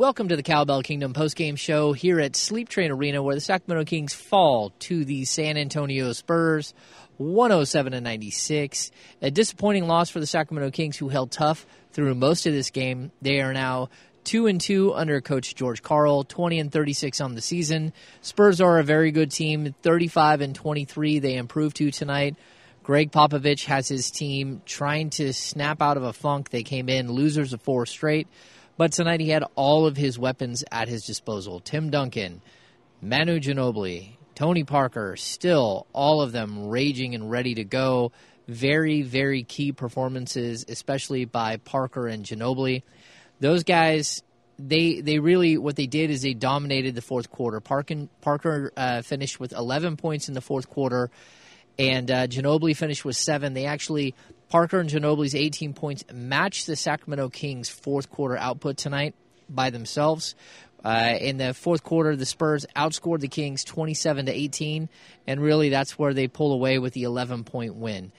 Welcome to the Cowbell Kingdom postgame show here at Sleep Train Arena, where the Sacramento Kings fall to the San Antonio Spurs, 107-96. A disappointing loss for the Sacramento Kings, who held tough through most of this game. They are now 2-2 under Coach George Karl, 20-36 on the season. Spurs are a very good team, 35-23. They improved to tonight. Greg Popovich has his team trying to snap out of a funk. They came in losers of 4 straight. But tonight he had all of his weapons at his disposal. Tim Duncan, Manu Ginobili, Tony Parker, still all of them raging and ready to go. Very, very key performances, especially by Parker and Ginobili. Those guys, they really, what they did is they dominated the fourth quarter. Parker finished with 11 points in the fourth quarter, and Ginobili finished with 7. They actually... Parker and Ginobili's 18 points matched the Sacramento Kings' fourth quarter output tonight by themselves. In the fourth quarter, the Spurs outscored the Kings 27-18, and really that's where they pull away with the 11-point win.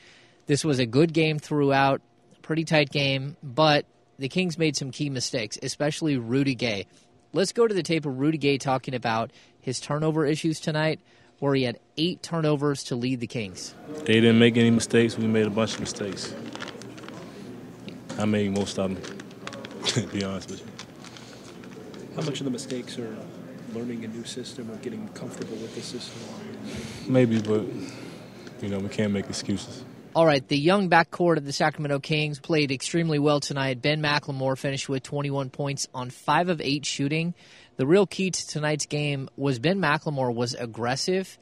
This was a good game throughout, pretty tight game, but the Kings made some key mistakes, especially Rudy Gay. Let's go to the tape of Rudy Gay talking about his turnover issues tonight, where he had 8 turnovers to lead the Kings. They didn't make any mistakes. We made a bunch of mistakes. I made most of them, to be honest with you. How much of the mistakes are learning a new system or getting comfortable with the system? Maybe, but, we can't make excuses. All right, the young backcourt of the Sacramento Kings played extremely well tonight. Ben McLemore finished with 21 points on 5 of 8 shooting. The real key to tonight's game was Ben McLemore was aggressive,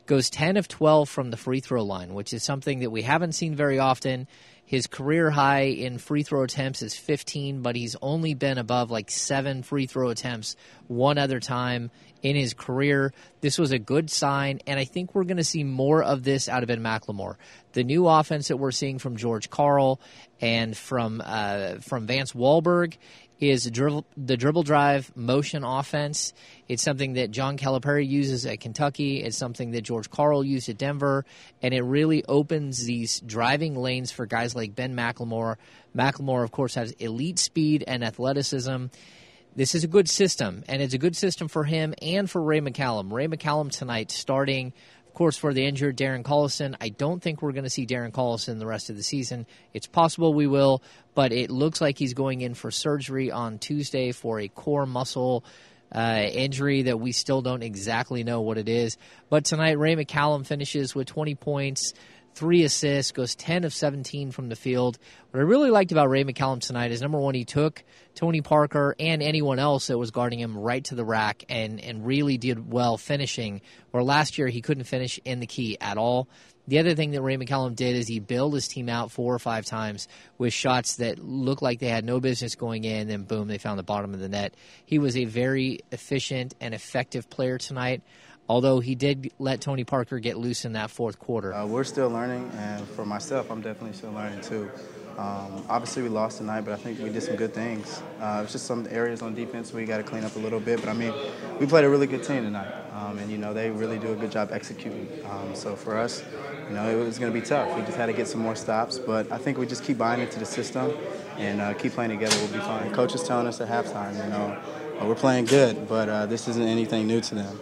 goes 10 of 12 from the free throw line, which is something that we haven't seen very often. His career high in free throw attempts is 15, but he's only been above 7 free throw attempts one other time in his career. This was a good sign, and I think we're going to see more of this out of Ben McLemore. The new offense that we're seeing from George Karl and from Vance Wahlberg is the dribble drive motion offense. It's something that John Calipari uses at Kentucky. It's something that George Karl used at Denver, and it really opens these driving lanes for guys like Ben McLemore. McLemore, of course, has elite speed and athleticism. This is a good system, and it's a good system for him and for Ray McCallum. Ray McCallum tonight starting, of course, for the injured Darren Collison. I don't think we're going to see Darren Collison the rest of the season. It's possible we will, but it looks like he's going in for surgery on Tuesday for a core muscle injury that we still don't exactly know what it is. But tonight, Ray McCallum finishes with 20 points, 3 assists, goes 10 of 17 from the field. What I really liked about Ray McCallum tonight is, number one, he took Tony Parker and anyone else that was guarding him right to the rack and really did well finishing, where last year he couldn't finish in the key at all. The other thing that Ray McCallum did is he bailed his team out 4 or 5 times with shots that looked like they had no business going in, and boom, they found the bottom of the net. He was a very efficient and effective player tonight, although he did let Tony Parker get loose in that fourth quarter. We're still learning, and for myself, I'm definitely still learning too. Obviously, we lost tonight, but I think we did some good things. It's just some areas on defense we got to clean up a little bit, but we played a really good team tonight, and they really do a good job executing. So for us, it was going to be tough. We just had to get some more stops, but I think we just keep buying into the system and keep playing together. We'll be fine. Coach is telling us at halftime, we're playing good, but this isn't anything new to them,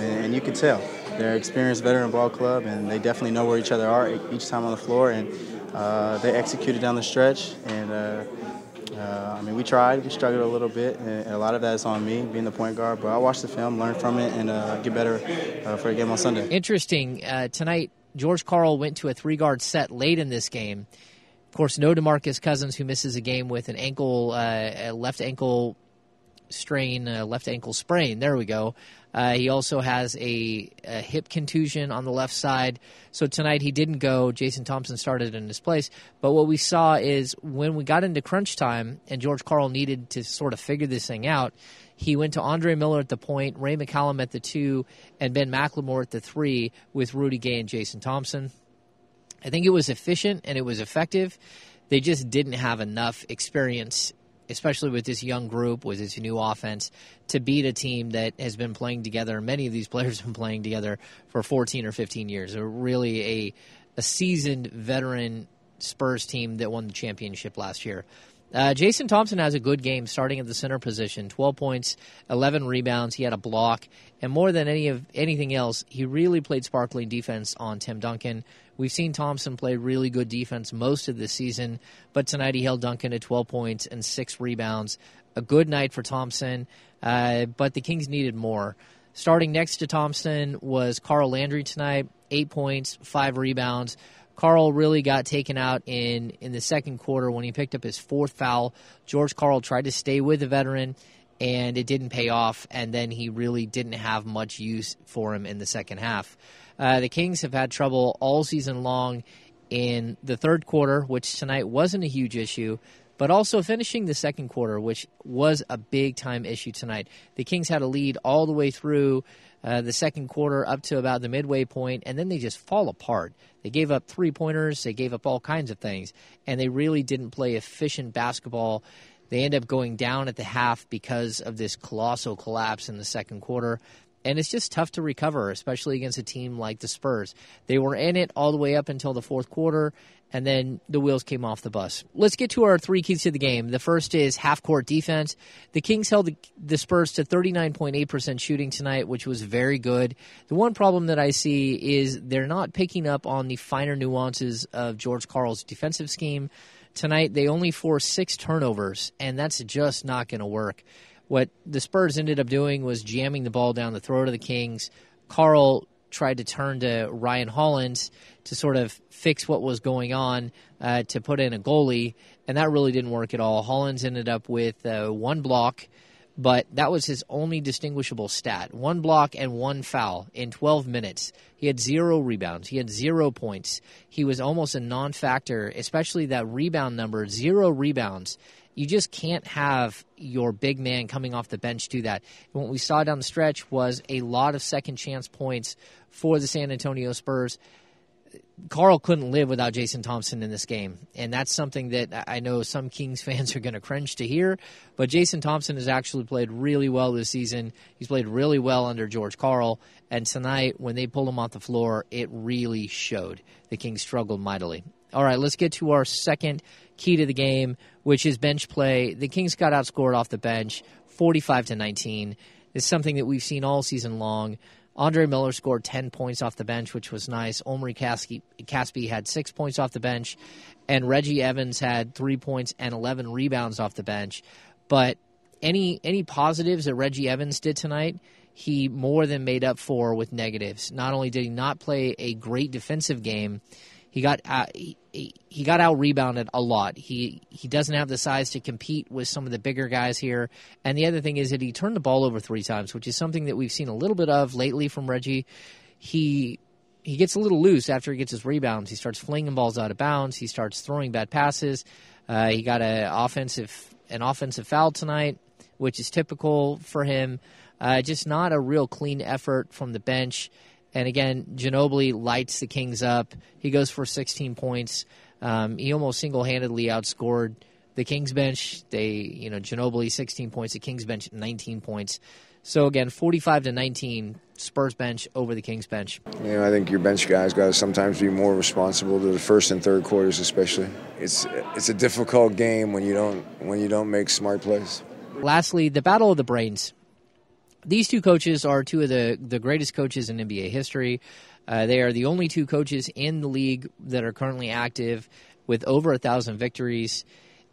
and you can tell. They're an experienced veteran ball club, and they definitely know where each other are each time on the floor, and they executed down the stretch, and we tried. We struggled a little bit, and a lot of that is on me, being the point guard, but I watched the film, learn from it, and get better for a game on Sunday. Interesting. Tonight, George Karl went to a 3-guard set late in this game. Of course, no DeMarcus Cousins, who misses a game with an left ankle sprain. There we go. He also has a hip contusion on the left side. So tonight he didn't go. Jason Thompson started in his place. But what we saw is when we got into crunch time and George Karl needed to sort of figure this thing out, he went to Andre Miller at the point, Ray McCallum at the 2, and Ben McLemore at the 3 with Rudy Gay and Jason Thompson. I think it was efficient and it was effective. They just didn't have enough experience, especially with this young group, with this new offense, to beat a team that has been playing together. Many of these players have been playing together for 14 or 15 years. They're really a seasoned veteran Spurs team that won the championship last year. Jason Thompson has a good game starting at the center position. 12 points, 11 rebounds. He had a block. And more than anything else, he really played sparkling defense on Tim Duncan. We've seen Thompson play really good defense most of the season, but tonight he held Duncan to 12 points and 6 rebounds. A good night for Thompson, but the Kings needed more. Starting next to Thompson was Carl Landry tonight, 8 points, 5 rebounds. Carl really got taken out in the second quarter when he picked up his 4th foul. George Karl tried to stay with the veteran, and it didn't pay off, and then he really didn't have much use for him in the second half. The Kings have had trouble all season long in the third quarter, which tonight wasn't a huge issue, but also finishing the second quarter, which was a big-time issue tonight. The Kings had a lead all the way through the second quarter up to about the midway point, and then they just fall apart. They gave up three-pointers. They gave up all kinds of things, and they really didn't play efficient basketball. They end up going down at the half because of this colossal collapse in the second quarter, and it's just tough to recover, especially against a team like the Spurs. They were in it all the way up until the fourth quarter, and then the wheels came off the bus. Let's get to our 3 keys to the game. The first is half-court defense. The Kings held the Spurs to 39.8% shooting tonight, which was very good. The one problem that I see is they're not picking up on the finer nuances of George Karl's defensive scheme. Tonight, they only forced 6 turnovers, and that's just not going to work. What the Spurs ended up doing was jamming the ball down the throat of the Kings. Karl tried to turn to Ryan Hollins to sort of fix what was going on, to put in a goalie, and that really didn't work at all. Hollins ended up with 1 block, but that was his only distinguishable stat. 1 block and 1 foul in 12 minutes. He had 0 rebounds. He had 0 points. He was almost a non-factor, especially that rebound number, 0 rebounds. You just can't have your big man coming off the bench do that. And what we saw down the stretch was a lot of second-chance points for the San Antonio Spurs. Karl couldn't live without Jason Thompson in this game, and that's something that I know some Kings fans are going to cringe to hear, but Jason Thompson has actually played really well this season. He's played really well under George Karl, and tonight when they pulled him off the floor, it really showed. The Kings struggled mightily. All right, let's get to our second key to the game, which is bench play. The Kings got outscored off the bench, 45-19. It's something that we've seen all season long. Andre Miller scored 10 points off the bench, which was nice. Omri Caspi had 6 points off the bench, and Reggie Evans had 3 points and 11 rebounds off the bench. But any positives that Reggie Evans did tonight, he more than made up for with negatives. Not only did he not play a great defensive game, he got out rebounded a lot. He doesn't have the size to compete with some of the bigger guys here. And the other thing is that he turned the ball over 3 times, which is something that we've seen a little bit of lately from Reggie. He gets a little loose after he gets his rebounds. He starts flinging balls out of bounds. He starts throwing bad passes. He got an offensive foul tonight, which is typical for him. Just not a real clean effort from the bench. And again, Ginobili lights the Kings up. He goes for 16 points. He almost single-handedly outscored the Kings bench. Ginobili 16 points, the Kings bench 19 points. So again, 45-19, Spurs bench over the Kings bench. I think your bench guys got to sometimes be more responsible to the first and third quarters, especially. It's a difficult game when you don't make smart plays. Lastly, the battle of the brains. These 2 coaches are 2 of the greatest coaches in NBA history. They are the only 2 coaches in the league that are currently active with over 1,000 victories.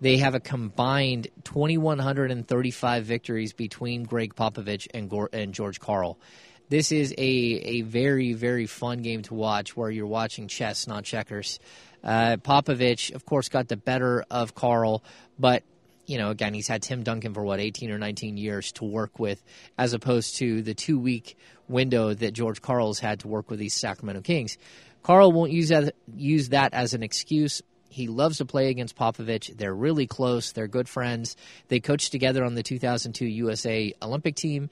They have a combined 2,135 victories between Greg Popovich and George Karl. This is a very, very fun game to watch where you're watching chess, not checkers. Popovich, of course, got the better of Karl, but again, he's had Tim Duncan for 18 or 19 years to work with, as opposed to the 2-week window that George Karl's had to work with these Sacramento Kings. Karl won't use that as an excuse. He loves to play against Popovich. They're really close. They're good friends. They coached together on the 2002 USA Olympic team,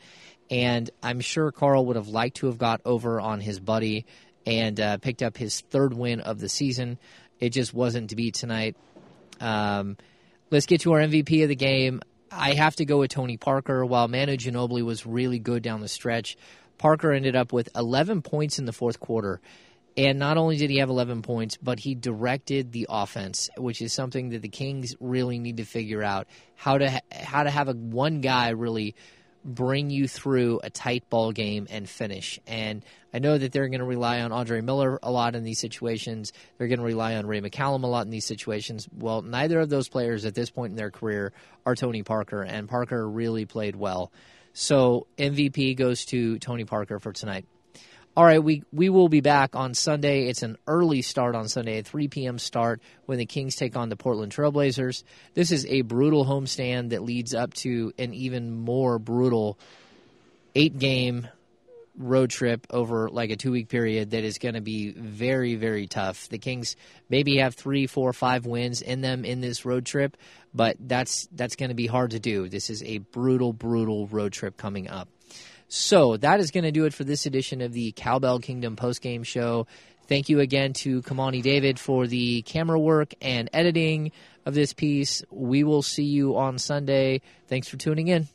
and I'm sure Karl would have liked to have got over on his buddy and picked up his 3rd win of the season. It just wasn't to be tonight. Let's get to our MVP of the game. I have to go with Tony Parker. While Manu Ginobili was really good down the stretch, Parker ended up with 11 points in the fourth quarter. And not only did he have 11 points, but he directed the offense, which is something that the Kings really need to figure out, how to have one guy really bring you through a tight ball game and finish. And I know that they're going to rely on Andre Miller a lot in these situations. They're going to rely on Ray McCallum a lot in these situations. Well, neither of those players at this point in their career are Tony Parker, and Parker really played well. So MVP goes to Tony Parker for tonight. All right, we will be back on Sunday. It's an early start on Sunday, a 3 p.m. start when the Kings take on the Portland Trailblazers. This is a brutal homestand that leads up to an even more brutal 8-game road trip over like a 2-week period that is going to be very, very tough. The Kings maybe have 3, 4, 5 wins in them in this road trip, but that's going to be hard to do. This is a brutal, brutal road trip coming up. So that is going to do it for this edition of the Cowbell Kingdom postgame show. Thank you again to Kamani David for the camera work and editing of this piece. We will see you on Sunday. Thanks for tuning in.